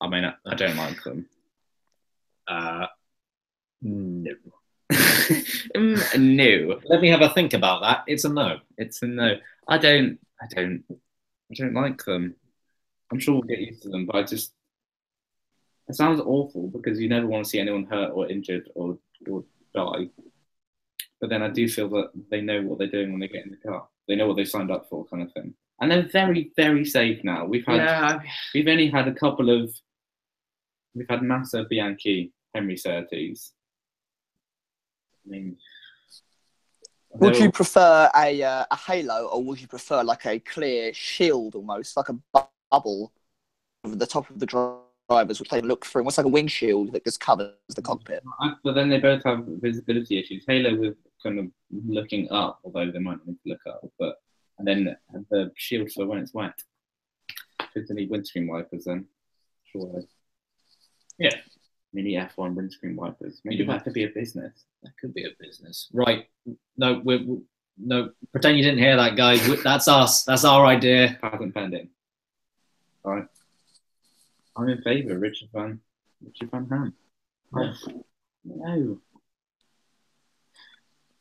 I mean, I don't like them. No. No. Let me have a think about that. It's a no. It's a no. I don't like them. I'm sure we'll get used to them, but it sounds awful because you never want to see anyone hurt or injured or die. But then I do feel that they know what they're doing when they get in the car. They know what they signed up for, kind of thing. And they're very, very safe now. We've only had a couple of. We've had Massa, Bianchi, Henry Surtees. I mean, would you prefer a halo, or would you prefer like a clear shield, almost like a bubble over the top of the drivers, which they look through, almost like a windshield that just covers the cockpit? But then they both have visibility issues. Halo with kind of looking up, although they might need to look up, and then the shield for when it's wet. Because they need windscreen wipers then, surely. Yeah. Mini F1 windscreen wipers. Maybe that could be a business. That could be a business. Right. No, no. Pretend you didn't hear that, guys. That's us. That's our idea. Patent pending. All right. I'm in favour of Richard Van Ham. Yeah. No.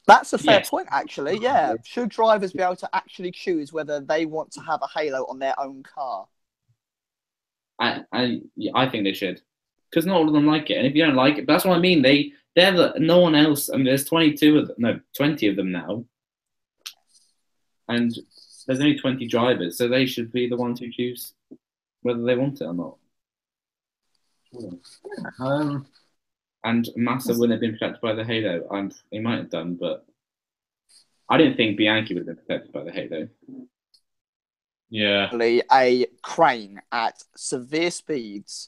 That's a fair point, actually. Yeah. Should drivers be able to actually choose whether they want to have a halo on their own car? I think they should. Because not all of them like it, and if you don't like it, that's what I mean. No one else. I mean, there's 20 of them now, and there's only 20 drivers, so they should be the ones who choose whether they want it or not. And Massa wouldn't have been protected by the halo, and he might have done, but I didn't think Bianchi would have been protected by the halo. Yeah, a crane at severe speeds.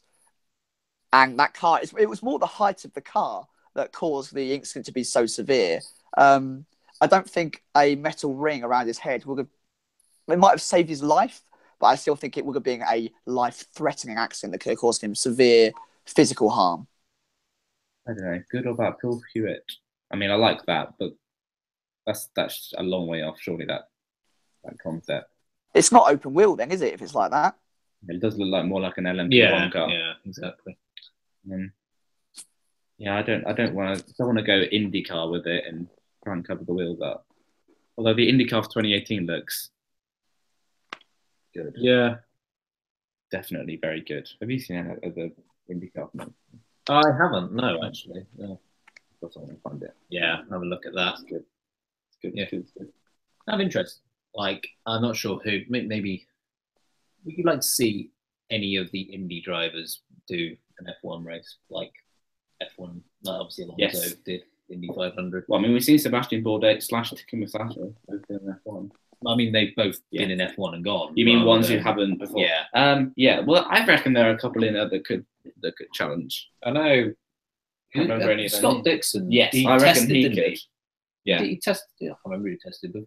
And that car, it was more the height of the car that caused the incident to be so severe. I don't think a metal ring around his head it might have saved his life, but I still think it would have been a life-threatening accident that could have caused him severe physical harm. I don't know, good or bad, Phil Hewitt. I mean, I like that, but that's a long way off, surely, that concept. It's not open wheel then, is it, if it's like that? It does look more like an LMP1 car. Yeah, exactly. I don't want to go IndyCar with it and try and cover the wheels up. Although the IndyCar for 2018 looks good. Yeah, definitely very good. Have you seen any of the IndyCar? I haven't. No, actually. No. I thought I want to find it. Yeah, have a look at that. It's good. It's good. Yeah. It's good. I have interest. Like, I'm not sure who. Maybe would you like to see any of the Indy drivers do an F1 race, like F1, like obviously Alonso did Indy 500. Well, I mean, we've seen Sebastian Bourdais / Tiki Musasha both in F1. I mean, they've both been in F1 and gone. You mean ones who haven't before? Yeah. Yeah. Well, I reckon there are a couple in there that could challenge. I know. Can't remember any of them. Scott Dixon. Yes, he I reckon tested, he didn't could. he? Yeah. He tested. I can't remember who he tested with.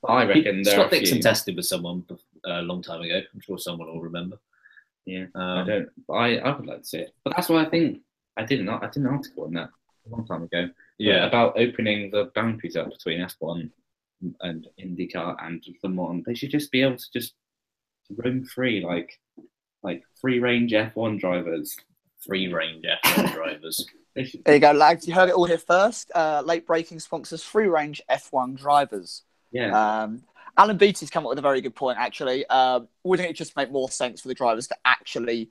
I reckon Scott Dixon tested with someone a long time ago. I'm sure someone will remember. Yeah, I would like to see it, but that's why I think I did an article on that a long time ago. Yeah, about opening the boundaries up between F1 and IndyCar and Le Mans. They should just be able to just roam free, like free range F1 drivers. Free range F1 drivers. There you go, lads. You heard it all here first. Late breaking sponsors, free range F1 drivers. Yeah. Alan Beattie's come up with a very good point, actually. Wouldn't it just make more sense for the drivers to actually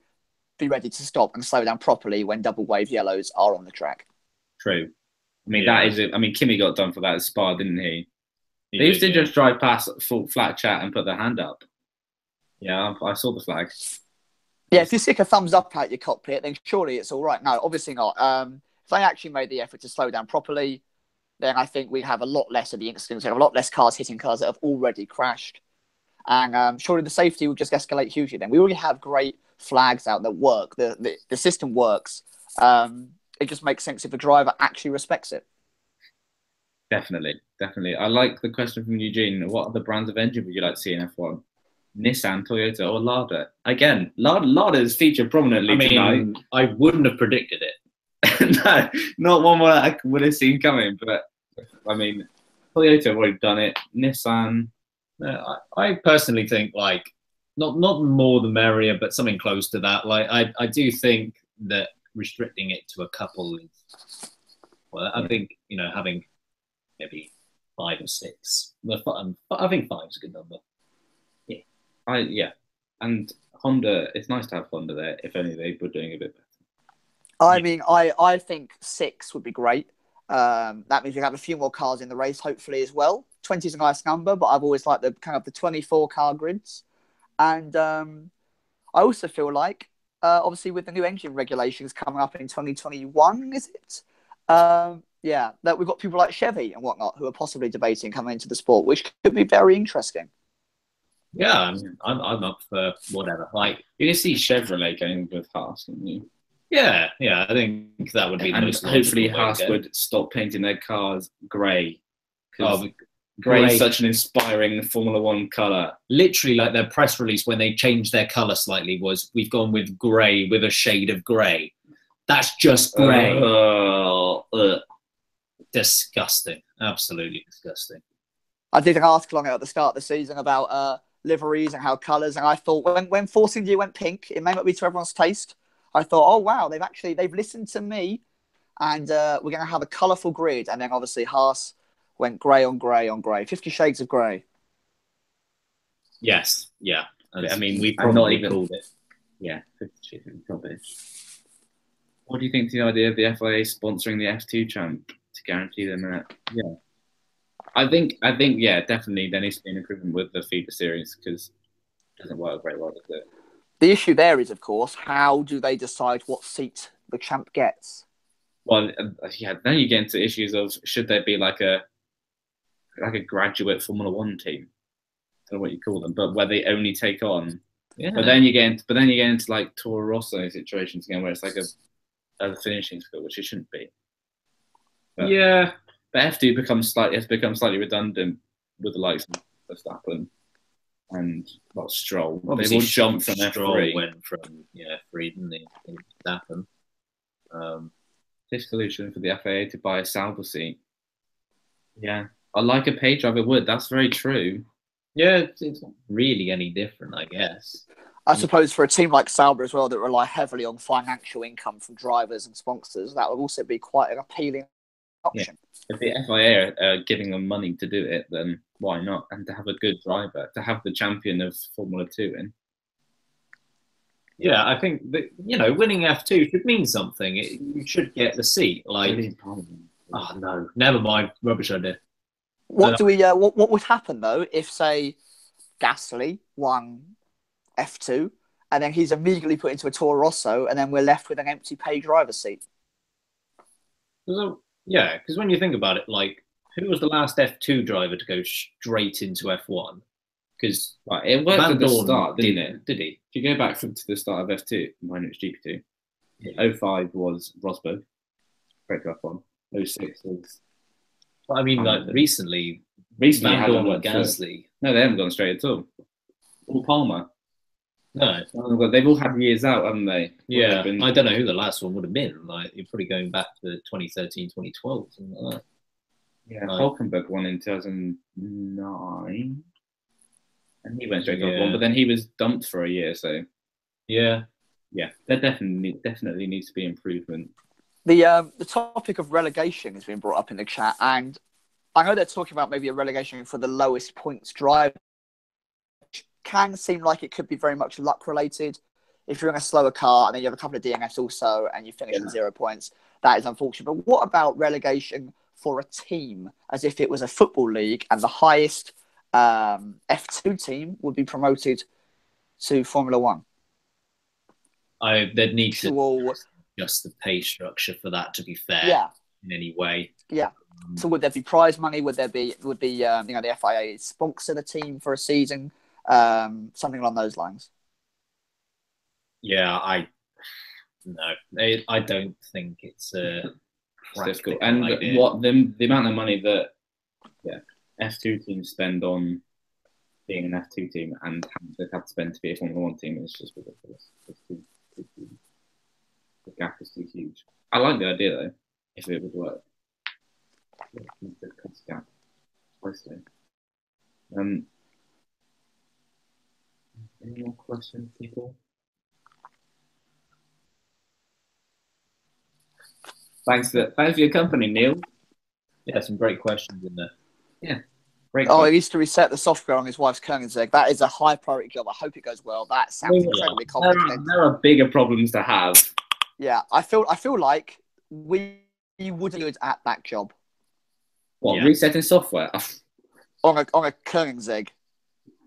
be ready to stop and slow down properly when double wave yellows are on the track? True. I mean, that is it. I mean, Kimi got done for that at Spa, didn't he? They used to just drive past full flat chat and put their hand up. Yeah, I saw the flag. Yeah, if you stick a thumbs up out your cockpit, then surely it's all right. No, obviously not. If they actually made the effort to slow down properly, then I think we'd have a lot less of the incidents. We'd have a lot less cars hitting cars that have already crashed. And surely the safety would just escalate hugely then. We already have great flags out that work. The system works. It just makes sense if the driver actually respects it. Definitely. I like the question from Eugene. What other brands of engine would you like to see in F1? Nissan, Toyota, or Lada? Again, Lada is featured prominently tonight. I wouldn't have predicted it. No, not one where I would have seen coming. But I mean, Toyota have already done it. Nissan. I personally think not more the merrier, but something close to that. Like I do think that restricting it to a couple is Well, I think having maybe 5 or 6. I think 5 is a good number. Yeah, and Honda. It's nice to have Honda there. If only they were doing a bit better. I mean, I think 6 would be great. That means we have a few more cars in the race, hopefully as well. 20 is a nice number, but I've always liked the 24 car grids. And I also feel like, obviously, with the new engine regulations coming up in 2021, is it? That we've got people like Chevy and whatnot who are possibly debating coming into the sport, which could be very interesting. Yeah, I'm up for whatever. Like, you can see Chevrolet going with Haas, can't you? Yeah, I think that would be the most logical hopefully way Haas to go. would stop painting their cars grey. Oh, grey is such an inspiring Formula One colour. Literally, like their press release when they changed their colour slightly was, "We've gone with grey with a shade of grey." That's just grey. Disgusting. Absolutely disgusting. I did an article on it at the start of the season about liveries and how colours, and I thought when Force India went pink, it may not be to everyone's taste. I thought, oh wow, they've listened to me, and we're going to have a colourful grid. And then obviously Haas went grey on grey on grey, 50 shades of grey. Yes, yeah. I mean, we I'm probably not even called it. Yeah, 50 shades of probably. What do you think to the idea of the FIA sponsoring the F2 champ to guarantee them that? Yeah, I think definitely there needs to be an improvement with the feeder series because it doesn't work very well, does it? The issue there is, of course, how do they decide what seat the champ gets? Well, then you get into issues of should there be like a graduate Formula One team? I don't know what you call them, but where they only take on. Yeah. But then you get into like Toro Rosso situations again, where it's like a finishing school, which it shouldn't be. But, yeah, but F2 has become slightly redundant with the likes of Verstappen and Stroll. Obviously, They've all jumped from Stroll F3. went from F3, didn't they? Verstappen. This solution for the FAA to buy a Sauber seat. Yeah, I like a pay driver would. That's very true. Yeah, it's not really any different, I guess. I suppose for a team like Sauber as well that rely heavily on financial income from drivers and sponsors, that would also be quite an appealing option. Yeah. If the FIA are giving them money to do it, then why not? And to have a good driver, to have the champion of Formula 2 in. Yeah, I think that, winning F2 should mean something. You should get the seat. Like, oh no, never mind. Rubbish idea. What would happen though if, say, Gasly won F2 and then he's immediately put into a Toro Rosso and then we're left with an empty pay driver seat? Yeah, because when you think about it, like, who was the last F2 driver to go straight into F1? Because it worked at the start, didn't it? Did he? If you go back to the start of F2, when it was GP2, yeah. 05 was Rosberg, straight to F1. 06 was. Well, I mean, like recently Van Dorn or Gasly. No, they haven't gone straight at all. Or Palmer. No, they've all had years out, haven't they? Yeah, I don't know who the last one would have been. Like, you're probably going back to 2013, 2012, something like that. Yeah, Hulkenberg won in 2009. And he went straight to F1, but then he was dumped for a year, so yeah, there definitely needs to be improvement. The topic of relegation has been brought up in the chat, and I know they're talking about maybe a relegation for the lowest points driver. Which can seem like it could be very much luck related. If you're in a slower car and then you have a couple of DNFs also, and you finish with 0 points, that is unfortunate. But what about relegation for a team, as if it was a football league and the highest F2 team would be promoted to Formula One? They'd need to adjust the pay structure for that to be fair in any way. Yeah. So would there be prize money? Would the FIA sponsor the team for a season? Something along those lines. Yeah, I don't think it's difficult. And idea. What the amount of money that F2 teams spend on being an F2 team and they have to spend to be a Formula 1 team is just ridiculous. It's too huge. The gap is too huge. I like the idea though, if it would work. Gap. Any more questions, people? Thanks for your company, Neil. Yeah, some great questions in there. Yeah, great. Oh, he used to reset the software on his wife's Koenigsegg. That is a high priority job. I hope it goes well. That sounds incredibly complicated. There are bigger problems to have. Yeah, I feel like we would be good at that job. What, resetting software? On a Koenigsegg.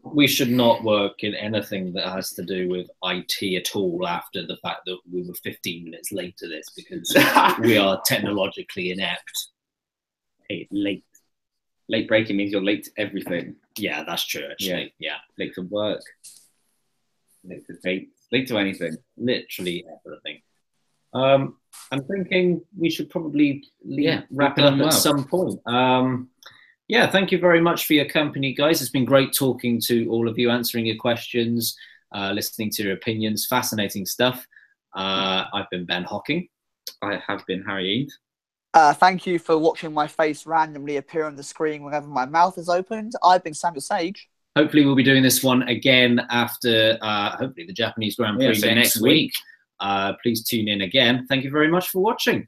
We should not work in anything that has to do with IT at all after the fact that we were 15 minutes late to this because we are technologically inept. Hey, late breaking means you're late to everything. Yeah, that's true, actually. Yeah. Late to work. Late to date. Late to anything. Literally everything. I'm thinking we should probably wrap it up at some point. Yeah, thank you very much for your company, guys. It's been great talking to all of you, answering your questions, listening to your opinions. Fascinating stuff. I've been Ben Hocking. I have been Harry Eade. Thank you for watching my face randomly appear on the screen whenever my mouth is opened. I've been Samuel Sage. Hopefully we'll be doing this one again after, hopefully, the Japanese Grand Prix so next week. Please tune in again. Thank you very much for watching.